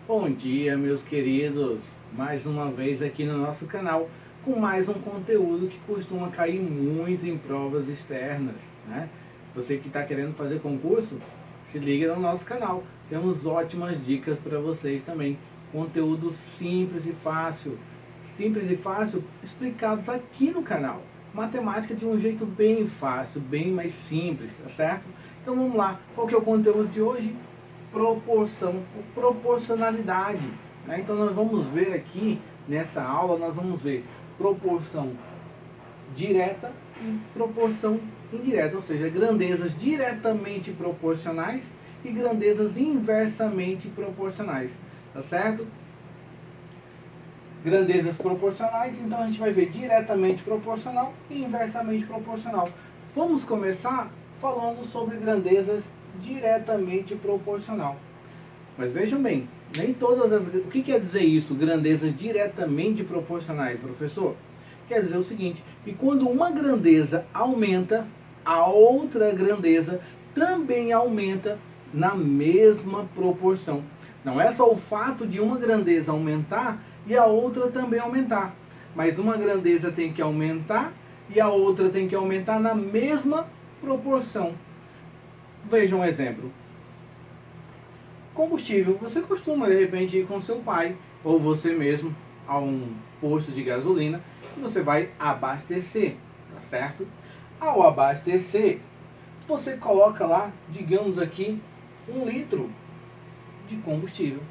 Bom dia, meus queridos, mais uma vez aqui no nosso canal com mais um conteúdo que costuma cair muito em provas externas, né? Você que está querendo fazer concurso, se liga no nosso canal, temos ótimas dicas para vocês também, conteúdo simples e fácil explicados aqui no canal, matemática de um jeito bem fácil, bem mais simples, tá certo? Então vamos lá, qual que é o conteúdo de hoje? Proporcionalidade. Né? Então nós vamos ver aqui, nessa aula, nós vamos ver proporção direta e proporção indireta, ou seja, grandezas diretamente proporcionais e grandezas inversamente proporcionais, tá certo? Grandezas proporcionais, então a gente vai ver diretamente proporcional e inversamente proporcional. Vamos começar falando sobre grandezas diretamente proporcional. Mas vejam bem, nem todas as... O que quer dizer isso, grandezas diretamente proporcionais, professor? Quer dizer o seguinte, que quando uma grandeza aumenta, a outra grandeza também aumenta na mesma proporção. Não é só o fato de uma grandeza aumentar e a outra também aumentar, mas uma grandeza tem que aumentar e a outra tem que aumentar na mesma proporção. Vejam um exemplo. Combustível. Você costuma, de repente, ir com seu pai ou você mesmo a um posto de gasolina e você vai abastecer, tá certo? Ao abastecer, você coloca lá, digamos aqui, 1 litro de combustível.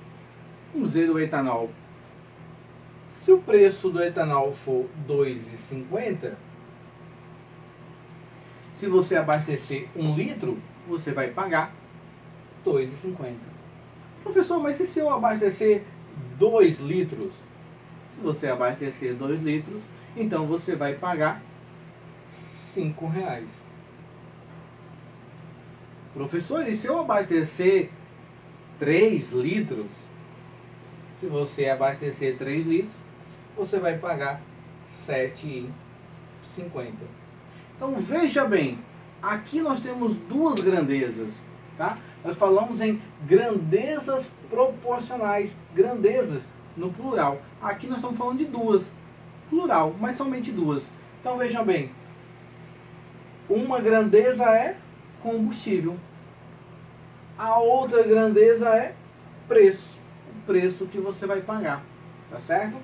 Vamos ver o etanol. Se o preço do etanol for R$ 2,50, se você abastecer 1 litro, você vai pagar R$ 2,50. Professor, mas e se eu abastecer 2 litros? Se você abastecer 2 litros, então você vai pagar R$ 5,00. Professor, e se eu abastecer 3 litros? Se você abastecer 3 litros, você vai pagar R$ 7,50. Então veja bem, aqui nós temos duas grandezas, tá? Nós falamos em grandezas proporcionais, grandezas no plural. Aqui nós estamos falando de duas, plural, mas somente duas. Então veja bem, uma grandeza é combustível, a outra grandeza é preço, o preço que você vai pagar, tá certo?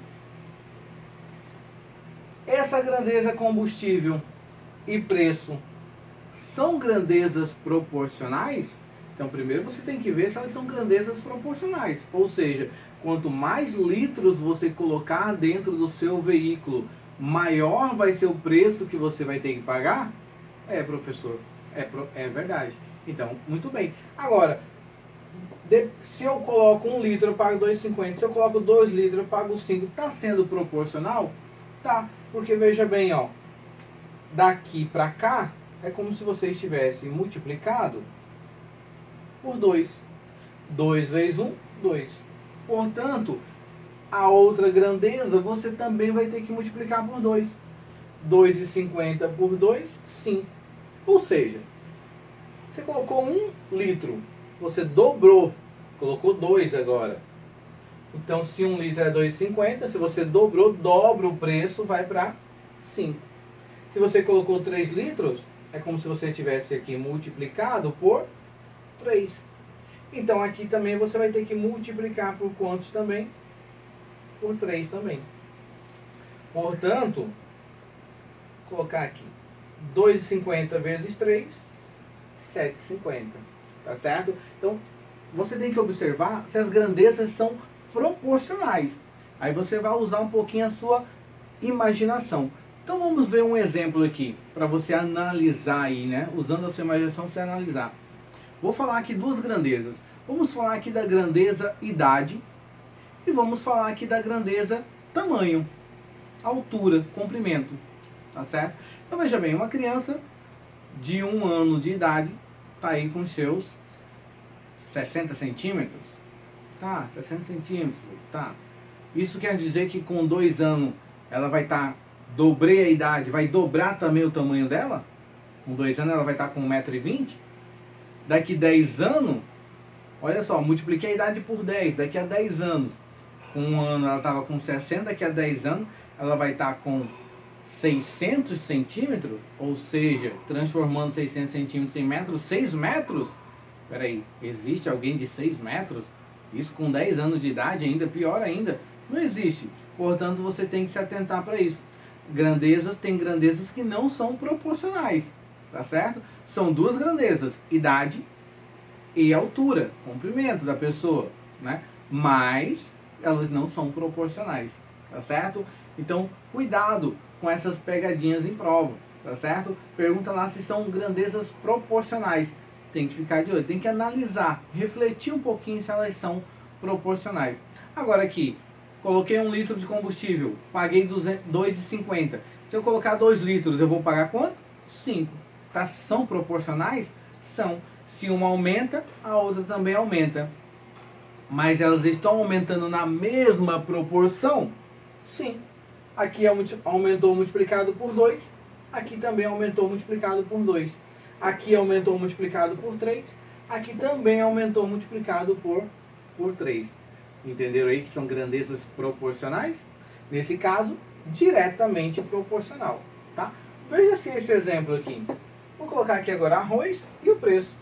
Essa grandeza combustível e preço são grandezas proporcionais? Então primeiro você tem que ver se elas são grandezas proporcionais, ou seja, quanto mais litros você colocar dentro do seu veículo, maior vai ser o preço que você vai ter que pagar? É, professor, é verdade. Então, muito bem. Agora, se eu coloco 1 litro eu pago 2,50, se eu coloco 2 litros eu pago 5, está sendo proporcional? Tá, porque veja bem, ó, daqui para cá é como se você estivesse multiplicado por 2. 2 vezes 1, 2. Portanto, a outra grandeza você também vai ter que multiplicar por 2. 2,50 por 2, 5. Ou seja, você colocou 1 litro, você dobrou, colocou 2 agora. Então, se 1 litro é 2,50, se você dobrou, dobra o preço, vai para 5. Se você colocou 3 litros, é como se você tivesse aqui multiplicado por 3. Então, aqui também você vai ter que multiplicar por quantos também? Por 3 também. Portanto, vou colocar aqui 2,50 vezes 3, 7,50. Tá certo? Então, você tem que observar se as grandezas são proporcionais. Aí você vai usar um pouquinho a sua imaginação. Então vamos ver um exemplo aqui, para você analisar aí, né? Usando a sua imaginação, você analisar. Vou falar aqui duas grandezas. Vamos falar aqui da grandeza idade e vamos falar aqui da grandeza tamanho, altura, comprimento. Tá certo? Então veja bem, uma criança de 1 ano de idade está aí com seus 60 centímetros. Tá, 60 centímetros, tá. Isso quer dizer que com 2 anos ela vai estar, dobrei a idade, vai dobrar também o tamanho dela? Com 2 anos ela vai estar com 1,20 m? Daqui 10 anos Olha só, multipliquei a idade por 10, daqui a 10 anos. Com um ano ela estava com 60, daqui a 10 anos ela vai estar com 600 centímetros, ou seja, transformando 600 centímetros em metros, 6 metros? Peraí, existe alguém de 6 metros? Isso com 10 anos de idade ainda, pior ainda, não existe. Portanto, você tem que se atentar para isso. Tem grandezas que não são proporcionais, tá certo? São duas grandezas, idade e altura, comprimento da pessoa, né? Mas elas não são proporcionais, tá certo? Então, cuidado com essas pegadinhas em prova, tá certo? Pergunta lá se são grandezas proporcionais. Tem que ficar de olho, tem que analisar, refletir um pouquinho se elas são proporcionais. Agora aqui, coloquei 1 litro de combustível, paguei R$ 2,50. Se eu colocar 2 litros, eu vou pagar quanto? 5. Tá? São proporcionais? São. Se uma aumenta, a outra também aumenta. Mas elas estão aumentando na mesma proporção? Sim. Aqui aumentou multiplicado por 2, aqui também aumentou multiplicado por 2. Aqui aumentou multiplicado por 3, aqui também aumentou multiplicado por 3. Entenderam aí que são grandezas proporcionais? Nesse caso, diretamente proporcional, tá? Veja-se esse exemplo aqui. Vou colocar aqui agora arroz e o preço.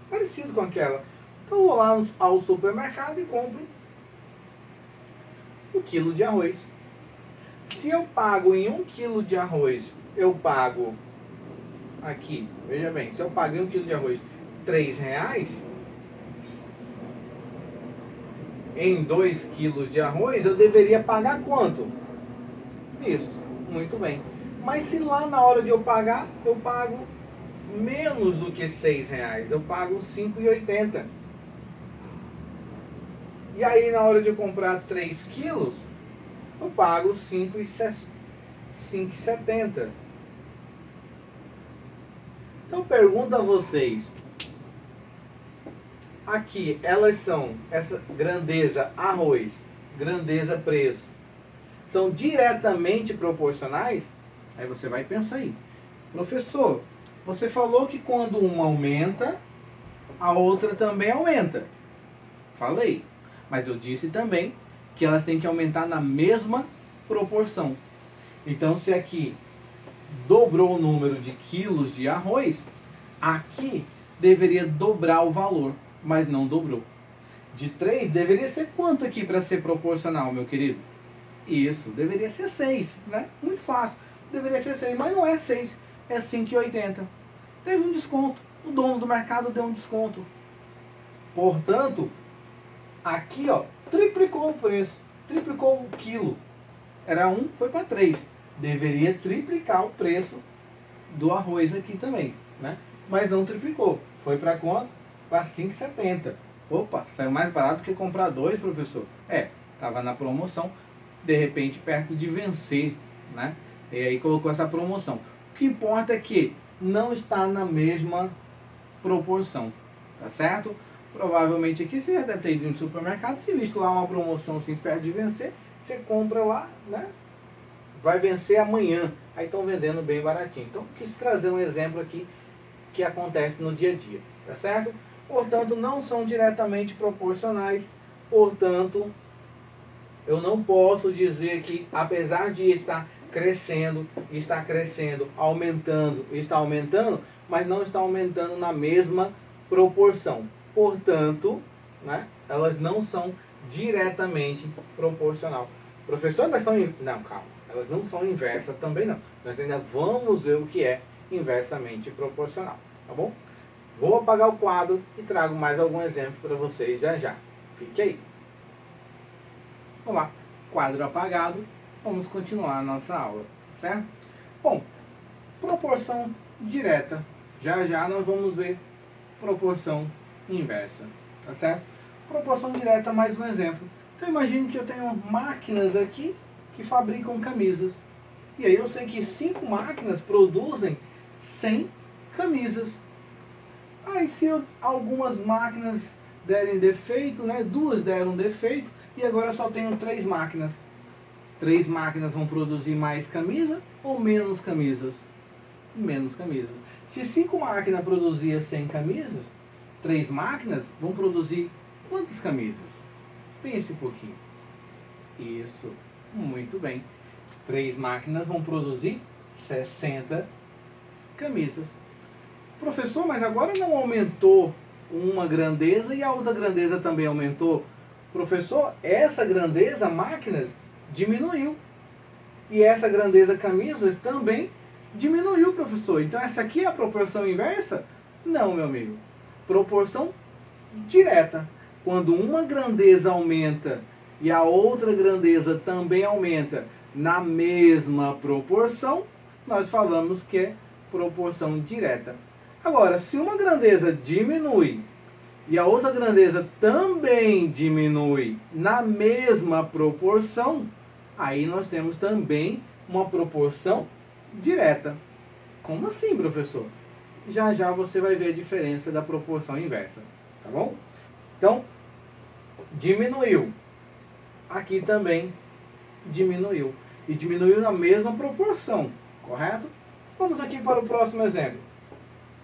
Parecido com aquela. Então eu vou lá ao supermercado e compro 1 quilo de arroz. Se eu pago em 1 quilo de arroz, eu pago aqui, veja bem, se eu pago em 1 quilo de arroz R$3, em 2 quilos de arroz eu deveria pagar quanto? Isso, muito bem. Mas se lá na hora de eu pagar, eu pago menos do que R$6, eu pago R$5,80. E aí na hora de eu comprar 3 quilos, eu pago R$5,70. Então pergunto a vocês, aqui elas são, essa grandeza arroz, grandeza preço, são diretamente proporcionais? Aí você vai pensar aí, professor, você falou que quando uma aumenta, a outra também aumenta. Falei, mas eu disse também que elas têm que aumentar na mesma proporção. Então, se aqui dobrou o número de quilos de arroz, aqui deveria dobrar o valor, mas não dobrou. De 3 deveria ser quanto aqui para ser proporcional, meu querido? Isso, deveria ser 6, né? Muito fácil. Deveria ser 6, mas não é 6, é 5,80. Teve um desconto, o dono do mercado deu um desconto. Portanto, aqui ó, triplicou o preço, triplicou o quilo. Era 1, foi para 3. Deveria triplicar o preço do arroz aqui também, né? Mas não triplicou. Foi para quanto? Para 5,70. Opa, saiu mais barato que comprar 2, professor. Estava na promoção, de repente perto de vencer, né? E aí colocou essa promoção. O que importa é que não está na mesma proporção, tá certo? Provavelmente aqui você já deve ter ido no supermercado e visto lá uma promoção assim perto de vencer, você compra lá, né? Vai vencer amanhã. Aí estão vendendo bem baratinho. Então, quis trazer um exemplo aqui que acontece no dia a dia, tá certo? Portanto, não são diretamente proporcionais. Portanto, eu não posso dizer que, apesar de estar crescendo, aumentando, mas não está aumentando na mesma proporção. Portanto, né, elas não são diretamente proporcional. Professor, elas são... Não, calma. Elas não são inversas também não. Nós ainda vamos ver o que é inversamente proporcional, tá bom? Vou apagar o quadro e trago mais algum exemplo para vocês já já. Fique aí. Vamos lá. Quadro apagado. Vamos continuar a nossa aula, certo? Bom, proporção direta. Já já nós vamos ver proporção inversa, tá certo? Proporção direta, mais um exemplo. Então imagine que eu tenho máquinas aqui que fabricam camisas. E aí eu sei que 5 máquinas produzem 100 camisas. Aí se algumas máquinas derem defeito, né, 2 deram defeito, e agora eu só tenho 3 máquinas. 3 máquinas vão produzir mais camisa ou menos camisas? Menos camisas. Se 5 máquinas produziam 100 camisas, 3 máquinas vão produzir quantas camisas? Pense um pouquinho. Isso, muito bem. 3 máquinas vão produzir 60 camisas. Professor, mas agora não aumentou uma grandeza e a outra grandeza também aumentou? Professor, essa grandeza, máquinas, diminuiu. E essa grandeza, camisas, também diminuiu, professor. Então essa aqui é a proporção inversa? Não, meu amigo. Proporção direta. Quando uma grandeza aumenta e a outra grandeza também aumenta na mesma proporção, nós falamos que é proporção direta. Agora, se uma grandeza diminui e a outra grandeza também diminui na mesma proporção, aí nós temos também uma proporção direta. Como assim, professor? Já já você vai ver a diferença da proporção inversa, tá bom? Então, diminuiu. Aqui também diminuiu. E diminuiu na mesma proporção, correto? Vamos aqui para o próximo exemplo.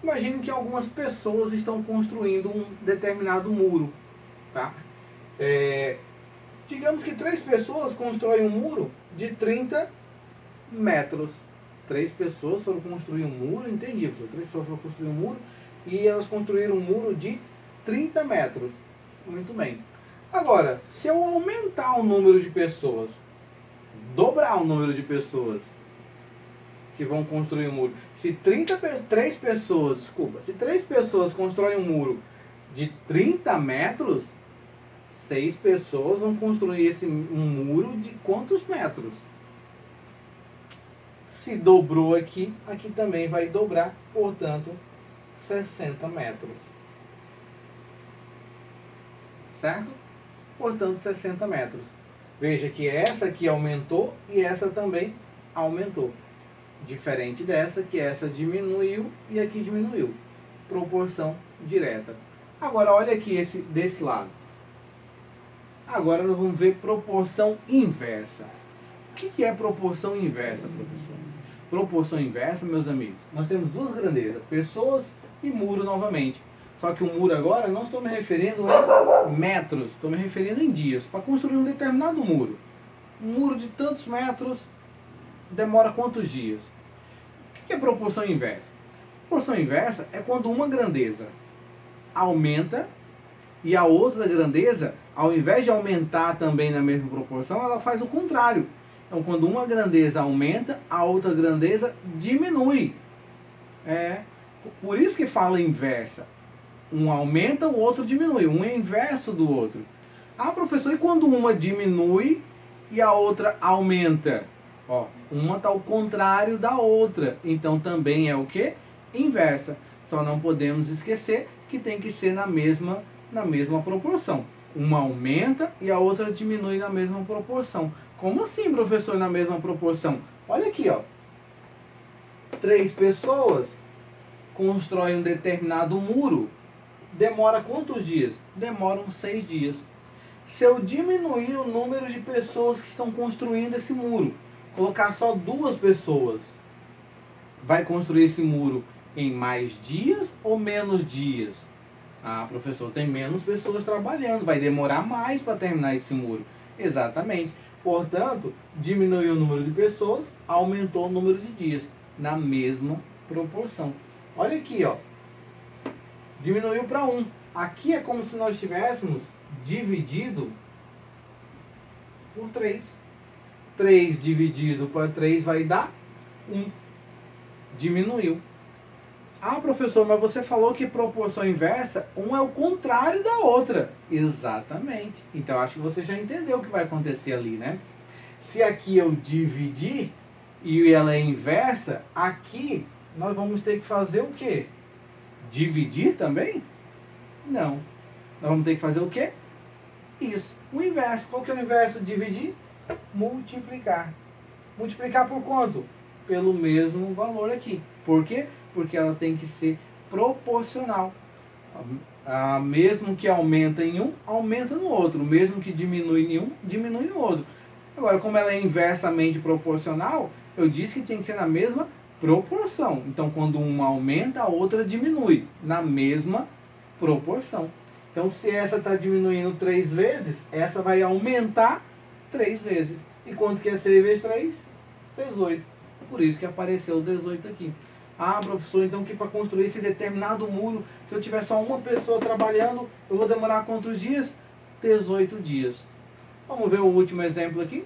Imagine que algumas pessoas estão construindo um determinado muro, tá? Digamos que 3 pessoas constroem um muro de 30 metros. 3 pessoas foram construir um muro, entendi, pessoal. 3 pessoas foram construir um muro e elas construíram um muro de 30 metros. Muito bem. Agora, se eu aumentar o número de pessoas, dobrar o número de pessoas que vão construir um muro, se 3 pessoas constroem um muro de 30 metros, 6 pessoas vão construir um muro de quantos metros? Se dobrou aqui, aqui também vai dobrar, portanto, 60 metros. Certo? Portanto, 60 metros. Veja que essa aqui aumentou e essa também aumentou. Diferente dessa, que essa diminuiu e aqui diminuiu. Proporção direta. Agora, olha aqui desse lado. Agora nós vamos ver proporção inversa. O que é proporção inversa, professor? Proporção inversa, meus amigos, nós temos 2 grandezas, pessoas e muro novamente. Só que o muro agora não estou me referindo em metros, estou me referindo em dias. Para construir um determinado muro. Um muro de tantos metros demora quantos dias? O que é proporção inversa? Proporção inversa é quando uma grandeza aumenta e a outra grandeza, ao invés de aumentar também na mesma proporção, ela faz o contrário. Então, quando uma grandeza aumenta, a outra grandeza diminui. Por isso que fala inversa. Um aumenta, o outro diminui. Um é inverso do outro. Ah, professor, e quando uma diminui e a outra aumenta? Ó, uma está ao contrário da outra. Então, também é o quê? Inversa. Só não podemos esquecer que tem que ser na mesma proporção. Uma aumenta e a outra diminui na mesma proporção. Como assim, professor, na mesma proporção? Olha aqui, ó. 3 pessoas constroem um determinado muro. Demora quantos dias? Demoram 6 dias. Se eu diminuir o número de pessoas que estão construindo esse muro, colocar só 2 pessoas, vai construir esse muro em mais dias ou menos dias? Ah, professor, tem menos pessoas trabalhando, vai demorar mais para terminar esse muro. Exatamente. Portanto, diminuiu o número de pessoas, aumentou o número de dias, na mesma proporção. Olha aqui, ó. Diminuiu para 1. Aqui é como se nós tivéssemos dividido por 3. 3 dividido por 3 vai dar 1. Diminuiu. Ah, professor, mas você falou que proporção inversa, um é o contrário da outra. Exatamente. Então, acho que você já entendeu o que vai acontecer ali, né? Se aqui eu dividir e ela é inversa, aqui nós vamos ter que fazer o quê? Dividir também? Não. Nós vamos ter que fazer o quê? Isso. O inverso. Qual que é o inverso de dividir? Multiplicar. Multiplicar por quanto? Pelo mesmo valor aqui. Por quê? Porque ela tem que ser proporcional. Mesmo que aumenta em um, aumenta no outro. Mesmo que diminui em um, diminui no outro. Agora, como ela é inversamente proporcional, eu disse que tinha que ser na mesma proporção. Então, quando uma aumenta, a outra diminui. Na mesma proporção. Então, se essa está diminuindo 3 vezes, essa vai aumentar 3 vezes. E quanto que é 6 vezes 3? 18. Por isso que apareceu o 18 aqui. Ah, professor, então que para construir esse determinado muro, se eu tiver só uma pessoa trabalhando, eu vou demorar quantos dias? 18 dias. Vamos ver o último exemplo aqui.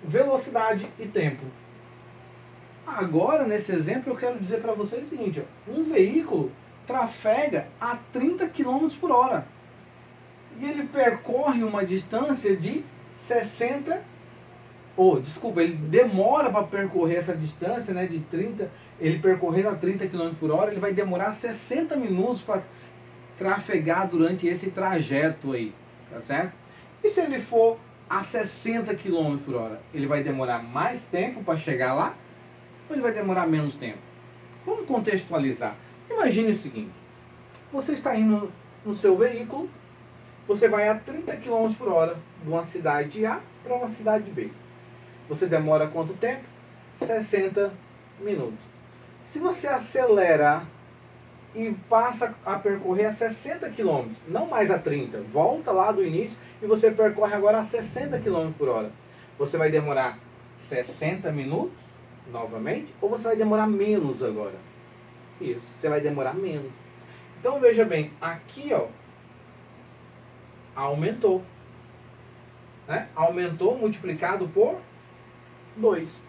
Velocidade e tempo. Agora, nesse exemplo, eu quero dizer para vocês o seguinte. Ó, um veículo trafega a 30 km por hora. E ele percorre uma distância de 60 ele demora para percorrer essa distância, né, de 30, ele percorrendo a 30 km por hora, ele vai demorar 60 minutos para trafegar durante esse trajeto aí, tá certo? E se ele for a 60 km por hora, ele vai demorar mais tempo para chegar lá ou ele vai demorar menos tempo? Vamos contextualizar. Imagine o seguinte, você está indo no seu veículo, você vai a 30 km por hora de uma cidade A para uma cidade B. Você demora quanto tempo? 60 minutos. Se você acelera e passa a percorrer a 60 km, não mais a 30, volta lá do início e você percorre agora a 60 km por hora. Você vai demorar 60 minutos novamente ou você vai demorar menos agora? Isso, você vai demorar menos. Então veja bem, aqui ó, aumentou. Né? Aumentou multiplicado por 2.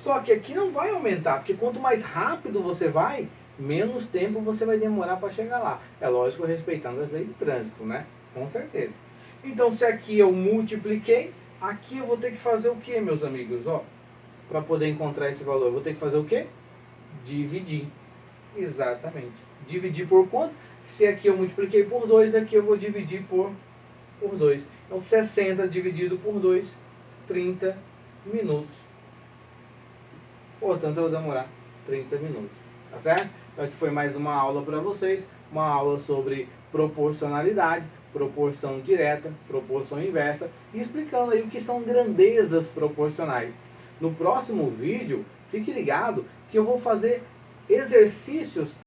Só que aqui não vai aumentar, porque quanto mais rápido você vai, menos tempo você vai demorar para chegar lá. É lógico, respeitando as leis de trânsito, né? Com certeza. Então, se aqui eu multipliquei, aqui eu vou ter que fazer o que, meus amigos? Ó, para poder encontrar esse valor, eu vou ter que fazer o quê? Dividir. Exatamente. Dividir por quanto? Se aqui eu multipliquei por 2, aqui eu vou dividir por 2. Então, 60 dividido por 2, 30 minutos. Portanto, eu vou demorar 30 minutos. Tá certo? Então, aqui foi mais uma aula para vocês. Uma aula sobre proporcionalidade, proporção direta, proporção inversa. E explicando aí o que são grandezas proporcionais. No próximo vídeo, fique ligado que eu vou fazer exercícios